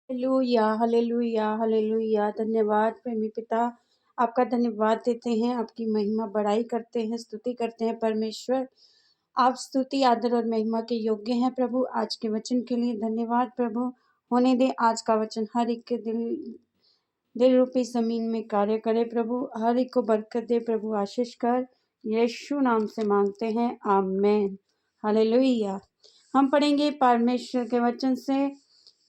Hallelujah, hallelujah, hallelujah. धन्यवाद प्रेमी पिता, आपका धन्यवाद देते हैं, आपकी महिमा बड़ाई करते हैं, स्तुति करते हैं परमेश्वर। आप स्तुति, आदर और महिमा के योग्य हैं प्रभु। आज के वचन के लिए धन्यवाद प्रभु। होने दे आज का वचन हर एक के दिल रूपी जमीन में कार्य करे प्रभु। हर एक को बरकत दे प्रभु, आशीष कर। यीशु नाम से मांगते हैं, आमेन। हालेलुया। हम पढ़ेंगे परमेश्वर के वचन से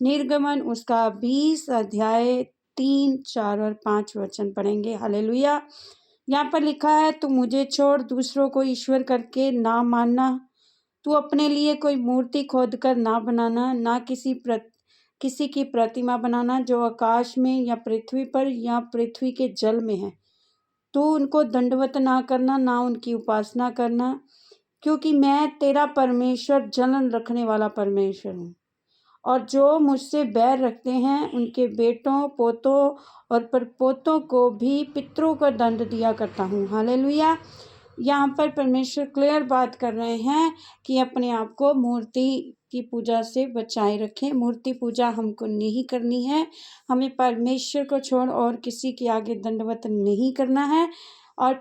निर्गमन उसका 20 अध्याय 3, 4 और 5 वचन पढ़ेंगे। हालेलुया। यहाँ पर लिखा है, तू मुझे छोड़ दूसरों को ईश्वर करके ना मानना। तू अपने लिए कोई मूर्ति खोद कर ना बनाना, ना किसी की प्रतिमा बनाना जो आकाश में या पृथ्वी पर या पृथ्वी के जल में है। तू उनको दंडवत ना करना, ना उनकी उपासना करना, क्योंकि मैं तेरा परमेश्वर जलन रखने वाला परमेश्वर हूँ। और जो मुझसे बैर रखते हैं उनके बेटों, पोतों और परपोतों को भी पितरों का दंड दिया करता हूँ। हालेलुया। यहाँ पर परमेश्वर क्लियर बात कर रहे हैं कि अपने आप को मूर्ति की पूजा से बचाए रखें। मूर्ति पूजा हमको नहीं करनी है। हमें परमेश्वर को छोड़ और किसी के आगे दंडवत नहीं करना है। और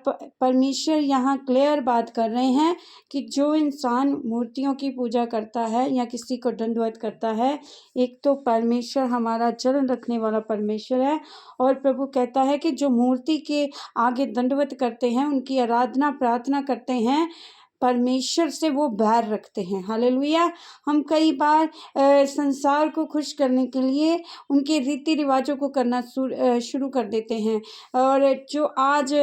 परमेश्वर यहाँ क्लियर बात कर रहे हैं कि जो इंसान मूर्तियों की पूजा करता है या किसी को दंडवत करता है, एक तो परमेश्वर हमारा जलन रखने वाला परमेश्वर है, और प्रभु कहता है कि जो मूर्ति के आगे दंडवत करते हैं, उनकी आराधना प्रार्थना करते हैं, परमेश्वर से वो बैर रखते हैं। हालेलुया। हम कई बार संसार को खुश करने के लिए उनके रीति रिवाजों को करना शुरू कर देते हैं, और जो आज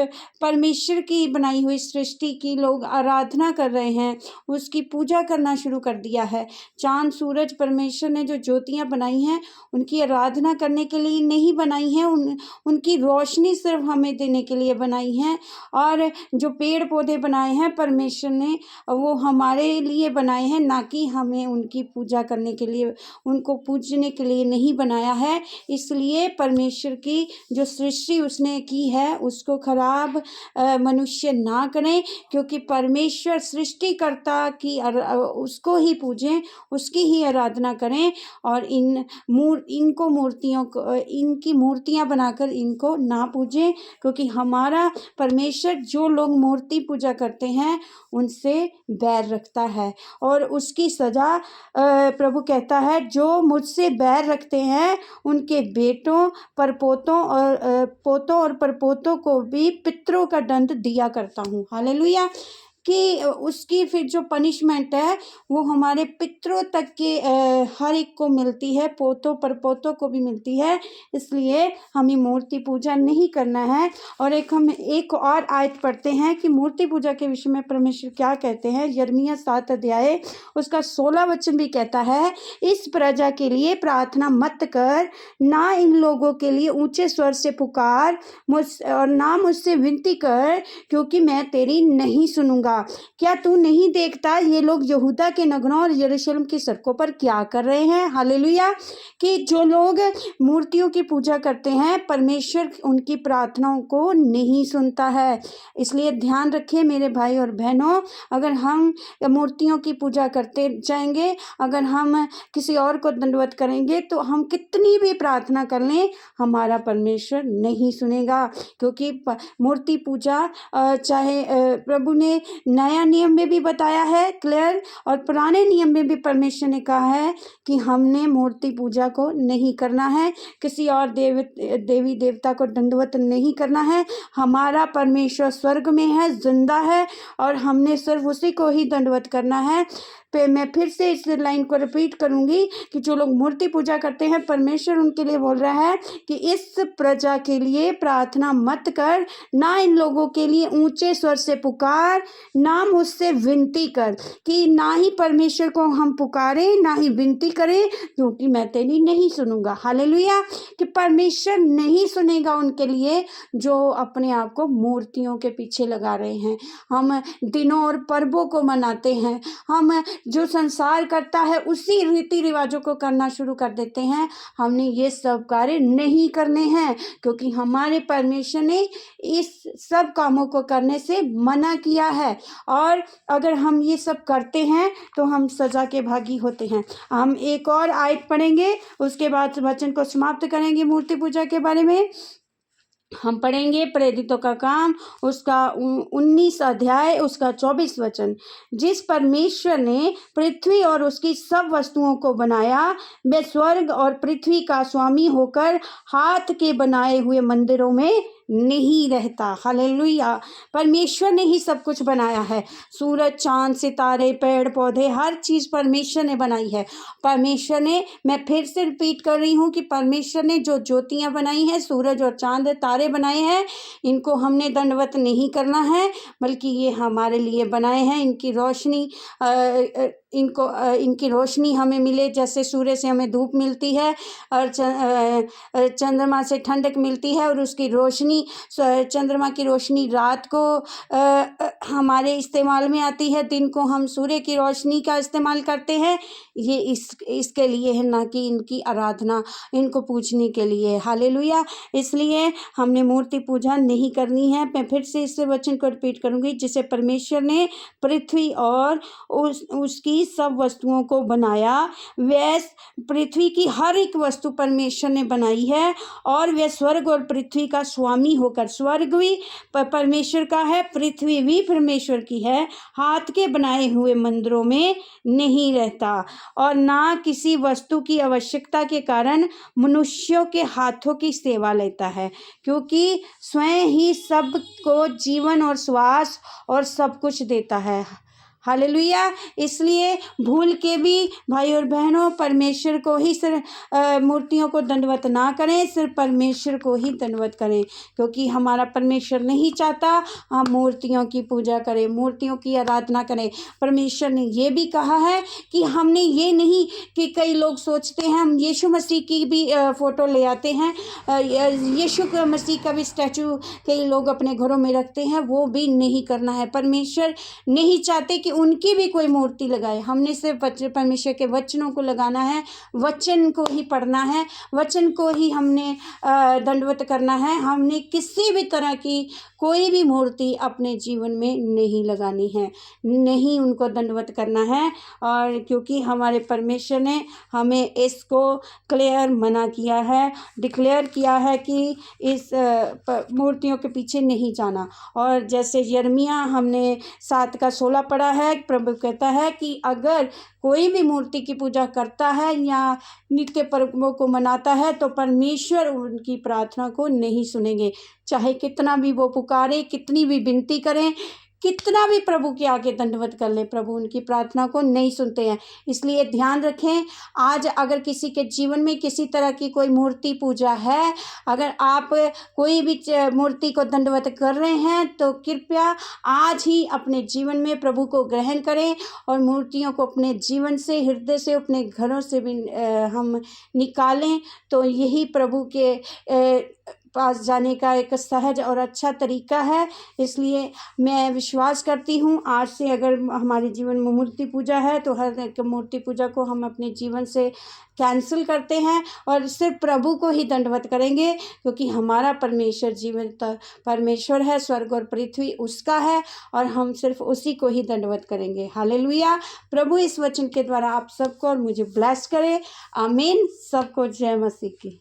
परमेश्वर की बनाई हुई सृष्टि की लोग आराधना कर रहे हैं, उसकी पूजा करना शुरू कर दिया है। चांद सूरज परमेश्वर ने जो ज्योतियाँ बनाई हैं, उनकी आराधना करने के लिए नहीं बनाई हैं, उनकी रोशनी सिर्फ हमें देने के लिए बनाई हैं। और जो पेड़ पौधे बनाए हैं परमेश्वर ने, वो हमारे लिए बनाए हैं, ना कि हमें उनकी पूजा करने के लिए, उनको पूजने के लिए नहीं बनाया है। इसलिए परमेश्वर की जो सृष्टि उसने की है उसको खराब मनुष्य ना करें, क्योंकि परमेश्वर सृष्टिकर्ता की उसको ही पूजें, उसकी ही आराधना करें, और इनको मूर्तियों को, इनकी मूर्तियां बनाकर इनको ना पूजें, क्योंकि हमारा परमेश्वर जो लोग मूर्ति पूजा करते हैं उनसे बैर रखता है, और उसकी सजा प्रभु कहता है, जो मुझसे बैर रखते हैं उनके बेटों, परपोतों और पोतों और परपोतों को भी पितरों का दंड दिया करता हूँ। हालेलुया। कि उसकी फिर जो पनिशमेंट है वो हमारे पितरों तक के हर एक को मिलती है, पोतों परपोतों को भी मिलती है। इसलिए हमें मूर्ति पूजा नहीं करना है। और हम एक और आयत पढ़ते हैं कि मूर्ति पूजा के विषय में परमेश्वर क्या कहते हैं। यिर्मयाह 7 अध्याय उसका 16 वचन भी कहता है, इस प्रजा के लिए प्रार्थना मत कर, ना इन लोगों के लिए ऊंचे स्वर से पुकार, और ना मुझसे विनती कर, क्योंकि मैं तेरी नहीं सुनूंगा। क्या तू नहीं देखता ये लोग यहूदा के नगरों और यरूशलेम की सड़कों पर क्या कर रहे हैं। हालेलुया। कि जो लोग मूर्तियों की पूजा करते हैं, परमेश्वर उनकी प्रार्थनाओं को नहीं सुनता है। इसलिए ध्यान रखिए मेरे भाई और बहनों, अगर हम मूर्तियों की पूजा करते जाएंगे, अगर हम किसी और को दंडवत करेंगे, तो हम कितनी भी प्रार्थना कर लें, हमारा परमेश्वर नहीं सुनेगा। क्योंकि मूर्ति पूजा चाहे प्रभु ने नया नियम में भी बताया है क्लियर, और पुराने नियम में भी परमेश्वर ने कहा है कि हमने मूर्ति पूजा को नहीं करना है, किसी और देवी देवता को दंडवत नहीं करना है। हमारा परमेश्वर स्वर्ग में है, जिंदा है, और हमने सिर्फ उसी को ही दंडवत करना है। मैं फिर से इस लाइन को रिपीट करूंगी कि जो लोग मूर्ति पूजा करते हैं, परमेश्वर उनके लिए बोल रहा है कि इस प्रजा के लिए प्रार्थना मत कर, ना इन लोगों के लिए ऊंचे स्वर से पुकार, ना मुझसे विनती कर। कि ना ही परमेश्वर को हम पुकारें, ना ही विनती करें, क्योंकि मैं तेरी नहीं सुनूंगा। हालेलुया। कि परमेश्वर नहीं सुनेगा उनके लिए जो अपने आप को मूर्तियों के पीछे लगा रहे हैं। हम दिनों और पर्वों को मनाते हैं, हम जो संसार करता है उसी रीति रिवाजों को करना शुरू कर देते हैं। हमने ये सब कार्य नहीं करने हैं, क्योंकि हमारे परमेश्वर ने इस सब कामों को करने से मना किया है। और अगर हम ये सब करते हैं तो हम सजा के भागी होते हैं। हम एक और आयत पढ़ेंगे, उसके बाद वचन को समाप्त करेंगे मूर्ति पूजा के बारे में। हम पढ़ेंगे प्रेरितों का काम उसका 19 अध्याय उसका 24 वचन। जिस परमेश्वर ने पृथ्वी और उसकी सब वस्तुओं को बनाया, वह स्वर्ग और पृथ्वी का स्वामी होकर हाथ के बनाए हुए मंदिरों में नहीं रहता। हालेलुया। परमेश्वर ने ही सब कुछ बनाया है। सूरज, चांद, सितारे, पेड़ पौधे, हर चीज़ परमेश्वर ने बनाई है। परमेश्वर ने, मैं फिर से रिपीट कर रही हूँ कि परमेश्वर ने जो ज्योतियाँ बनाई हैं, सूरज और चांद तारे बनाए हैं, इनको हमने दंडवत नहीं करना है, बल्कि ये हमारे लिए बनाए हैं। इनकी रोशनी इनकी रोशनी हमें मिले, जैसे सूर्य से हमें धूप मिलती है और चंद्रमा से ठंडक मिलती है, और उसकी रोशनी, चंद्रमा की रोशनी रात को हमारे इस्तेमाल में आती है, दिन को हम सूर्य की रोशनी का इस्तेमाल करते हैं। ये इसके लिए है, ना कि इनकी आराधना, इनको पूजने के लिए। हालेलुया। इसलिए हमने मूर्ति पूजा नहीं करनी है। मैं फिर से इस वचन को रिपीट करूंगी। जिसे परमेश्वर ने पृथ्वी और उसकी सब वस्तुओं को बनाया, वह पृथ्वी की हर एक वस्तु परमेश्वर ने बनाई है, और वह स्वर्ग और पृथ्वी का स्वामी होकर, स्वर्ग भी परमेश्वर का है, पृथ्वी भी परमेश्वर की है, हाथ के बनाए हुए मंदिरों में नहीं रहता, और ना किसी वस्तु की आवश्यकता के कारण मनुष्यों के हाथों की सेवा लेता है, क्योंकि स्वयं ही सब को जीवन और श्वास और सब कुछ देता है। हालेलुया। इसलिए भूल के भी भाई और बहनों, परमेश्वर को ही सिर्फ मूर्तियों को दंडवत ना करें, सिर्फ परमेश्वर को ही दंडवत करें, क्योंकि हमारा परमेश्वर नहीं चाहता हम मूर्तियों की पूजा करें, मूर्तियों की आराधना करें। परमेश्वर ने ये भी कहा है कि हमने ये नहीं, कि कई लोग सोचते हैं हम यीशु मसीह की भी फ़ोटो ले आते हैं, यीशु मसीह का भी स्टैचू कई लोग अपने घरों में रखते हैं, वो भी नहीं करना है। परमेश्वर नहीं चाहते कि उनकी भी कोई मूर्ति लगाए। हमने सिर्फ परमेश्वर के वचनों को लगाना है, वचन को ही पढ़ना है, वचन को ही हमने दंडवत करना है। हमने किसी भी तरह की कोई भी मूर्ति अपने जीवन में नहीं लगानी है, नहीं उनको दंडवत करना है। और क्योंकि हमारे परमेश्वर ने हमें इसको क्लियर मना किया है, डिक्लेयर किया है कि इस मूर्तियों के पीछे नहीं जाना। और जैसे यिर्मयाह हमने 7:16 पढ़ा है, प्रभु कहता है कि अगर कोई भी मूर्ति की पूजा करता है या नित्य पर्वों को मनाता है, तो परमेश्वर उनकी प्रार्थना को नहीं सुनेंगे। चाहे कितना भी वो पुकारे, कितनी भी विनती करें, कितना भी प्रभु के आगे दंडवत कर ले, प्रभु उनकी प्रार्थना को नहीं सुनते हैं। इसलिए ध्यान रखें, आज अगर किसी के जीवन में किसी तरह की कोई मूर्ति पूजा है, अगर आप कोई भी मूर्ति को दंडवत कर रहे हैं, तो कृपया आज ही अपने जीवन में प्रभु को ग्रहण करें, और मूर्तियों को अपने जीवन से, हृदय से, अपने घरों से भी हम निकालें। तो यही प्रभु के पास जाने का एक सहज और अच्छा तरीका है। इसलिए मैं विश्वास करती हूँ, आज से अगर हमारे जीवन में मूर्ति पूजा है, तो हर एक मूर्ति पूजा को हम अपने जीवन से कैंसिल करते हैं, और सिर्फ प्रभु को ही दंडवत करेंगे, क्योंकि हमारा परमेश्वर जीवंत परमेश्वर है, स्वर्ग और पृथ्वी उसका है, और हम सिर्फ उसी को ही दंडवत करेंगे। हालेलुया। प्रभु इस वचन के द्वारा आप सबको और मुझे ब्लेस करे। आमीन। सबको जय मसीह की।